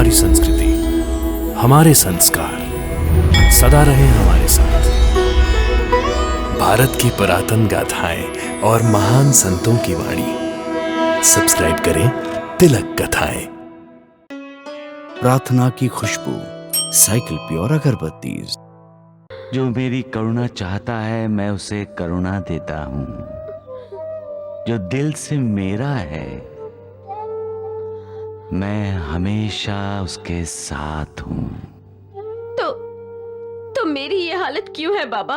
हमारी संस्कृति, हमारे संस्कार सदा रहे हमारे साथ। भारत की पुरातन गाथाएं और महान संतों की वाणी। सब्सक्राइब करें तिलक कथाएं। प्रार्थना की खुशबू, साइकिल प्योर अगरबत्ती। जो मेरी करुणा चाहता है मैं उसे करुणा देता हूं। जो दिल से मेरा है मैं हमेशा उसके साथ हूं। तो मेरी ये हालत क्यों है बाबा?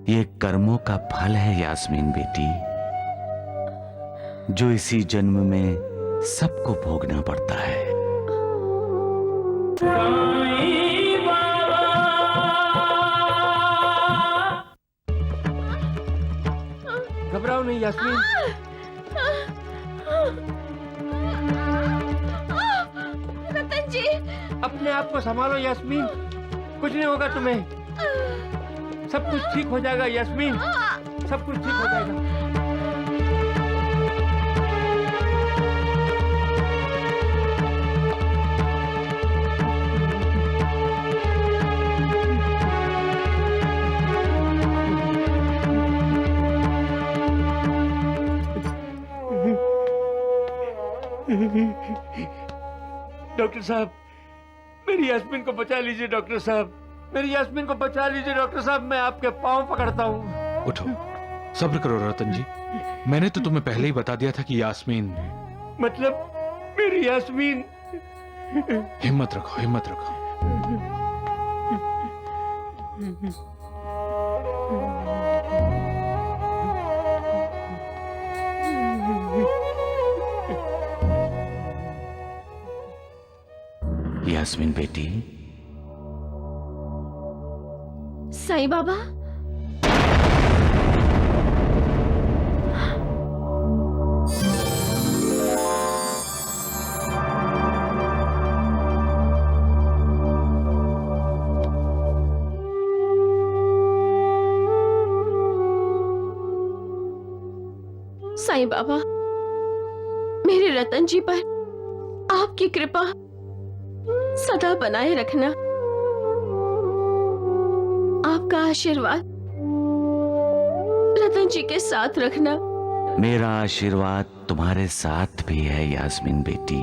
ये कर्मों का फल है यास्मीन बेटी, जो इसी जन्म में सबको भोगना पड़ता है। घबराओ नहीं यास्मीन। रतन जी, अपने आप को संभालो यास्मीन, कुछ नहीं होगा तुम्हें। सब कुछ ठीक हो जाएगा यास्मीन, सब कुछ ठीक हो जाएगा। डॉक्टर साहब, मेरी यास्मीन को बचा लीजिए। डॉक्टर साहब, मेरी यास्मीन को बचा लीजिए। डॉक्टर साहब, मैं आपके पांव पकड़ता हूँ। उठो, सब्र करो रतन जी। मैंने तो तुम्हें पहले ही बता दिया था कि यास्मीन। मतलब मेरी यास्मीन। हिम्मत रखो, हिम्मत रखो। यास्मीन बेटी। साईं बाबा, साईं बाबा, मेरे रतन जी पर आपकी कृपा सदा बनाए रखना। आपका आशीर्वाद रतन जी के साथ रखना। मेरा आशीर्वाद तुम्हारे साथ भी है यास्मीन बेटी।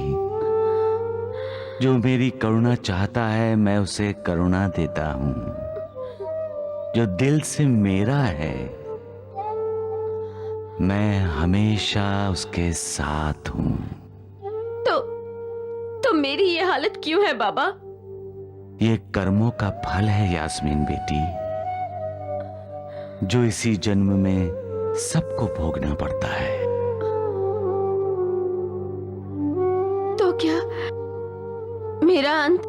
जो मेरी करुणा चाहता है मैं उसे करुणा देता हूं। जो दिल से मेरा है मैं हमेशा उसके साथ हूं। तो मेरी ये हालत क्यों है बाबा? ये कर्मों का फल है यास्मीन बेटी, जो इसी जन्म में सबको भोगना पड़ता है। तो क्या मेरा अंत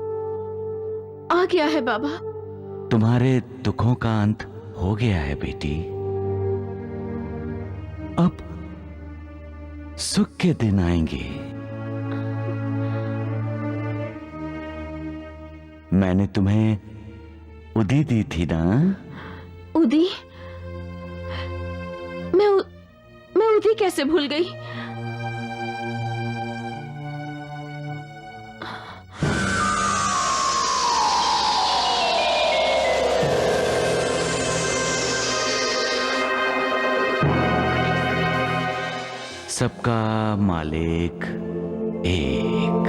आ गया है बाबा? तुम्हारे दुखों का अंत हो गया है बेटी। अब सुख के दिन आएंगे। मैंने तुम्हें उदी दी थी ना? उदी? मैं उदी कैसे भूल गई? सबका मालिक एक।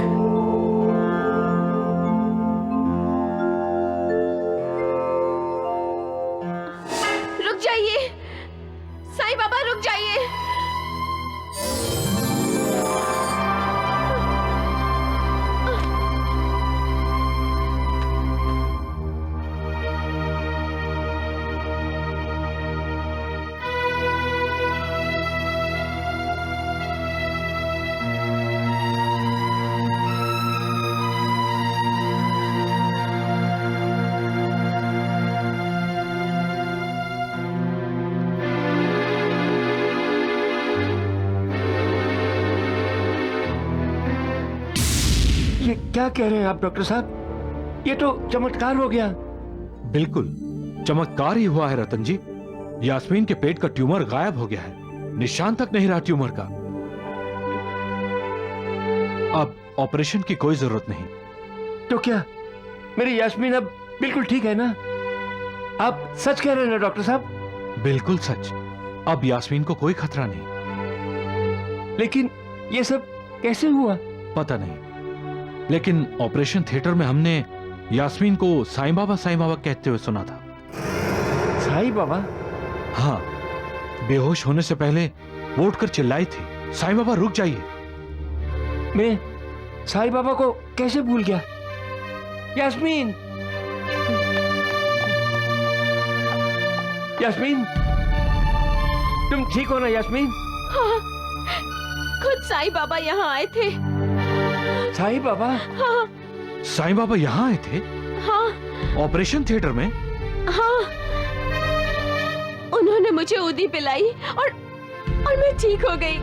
रुक जाइए साईं बाबा, रुक जाइए। ये क्या कह रहे हैं आप डॉक्टर साहब? ये तो चमत्कार हो गया। बिल्कुल चमत्कार ही हुआ है रतन जी। यास्मीन के पेट का ट्यूमर गायब हो गया है, निशान तक नहीं रहा ट्यूमर का। अब ऑपरेशन की कोई जरूरत नहीं। तो क्या मेरी यास्मीन अब बिल्कुल ठीक है ना? आप सच कह रहे हैं ना डॉक्टर साहब? बिल्कुल सच। अब यास्मीन को कोई खतरा नहीं। लेकिन ये सब कैसे हुआ? पता नहीं, लेकिन ऑपरेशन थिएटर में हमने यास्मीन को साईं बाबा कहते हुए सुना था। साईं बाबा? हाँ, बेहोश होने से पहले वो उठकर चिल्लाई थी, साईं बाबा रुक जाइए। मैं साईं बाबा को कैसे भूल गया? यास्मीन, यास्मीन, तुम ठीक हो ना यास्मीन? हाँ, खुद साईं बाबा यहाँ आए थे। साईं बाबा? हाँ साईं बाबा यहाँ आए थे? हाँ ऑपरेशन थिएटर में? हाँ, उन्होंने मुझे ऊदी पिलाई और मैं ठीक हो गई।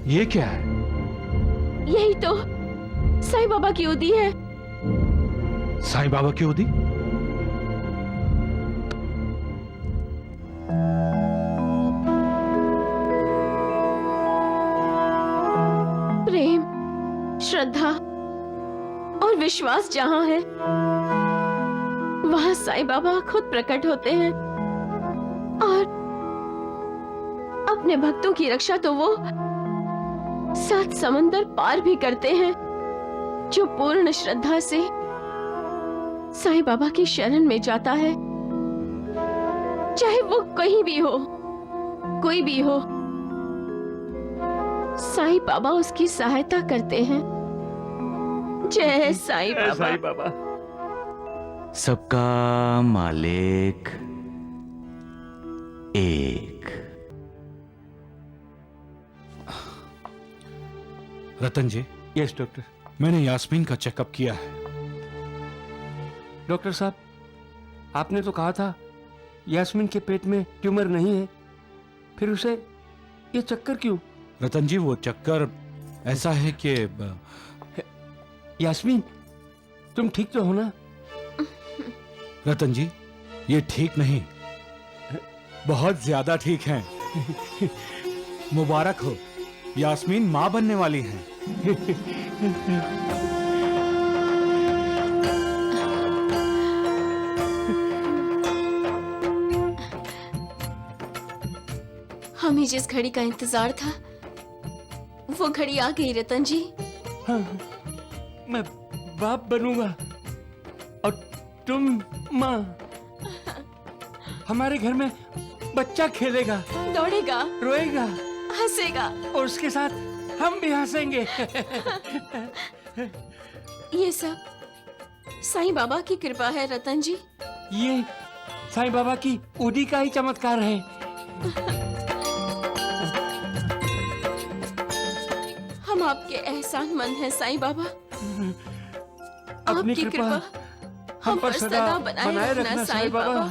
ये क्या है? यही तो साईं बाबा की ऊदी है। साईं बाबा की ऊदी? प्रेम, श्रद्धा और विश्वास जहां है, वहां साईं बाबा खुद प्रकट होते हैं। और अपने भक्तों की रक्षा तो वो 7 समंदर पार भी करते हैं। जो पूर्ण श्रद्धा से साईं बाबा की शरण में जाता है, चाहे वो कहीं भी हो, कोई भी हो, साईं बाबा उसकी सहायता करते हैं। जय साईं बाबा। साईं बाबा। सबका मालिक एक। रतन जी, यस डॉक्टर। मैंने यास्मीन का चेकअप किया है। डॉक्टर साहब, आपने तो कहा था यास्मीन के पेट में ट्यूमर नहीं है, फिर उसे ये चक्कर क्यों? रतन जी, वो चक्कर ऐसा है कि यास्मीन, तुम ठीक तो हो ना? रतन जी, ये ठीक नहीं, बहुत ज्यादा ठीक हैं। मुबारक हो, यास्मीन मां बनने वाली हैं। हमें जिस घड़ी का इंतजार था, वो घड़ी आ गई रतन जी। हाँ, मैं बाप बनूंगा और तुम माँ। हमारे घर में बच्चा खेलेगा, दौड़ेगा, रोएगा हंसेगा। और उसके साथ हम भी हंसेंगे। ये सब साईं बाबा की कृपा है रतन जी। ये साईं बाबा की ऊदी का ही चमत्कार है। हम आपके एहसानमंद हैं साईं बाबा। अपनी आपकी कृपा हम पर सदा बनाए रखना साईं बाबा।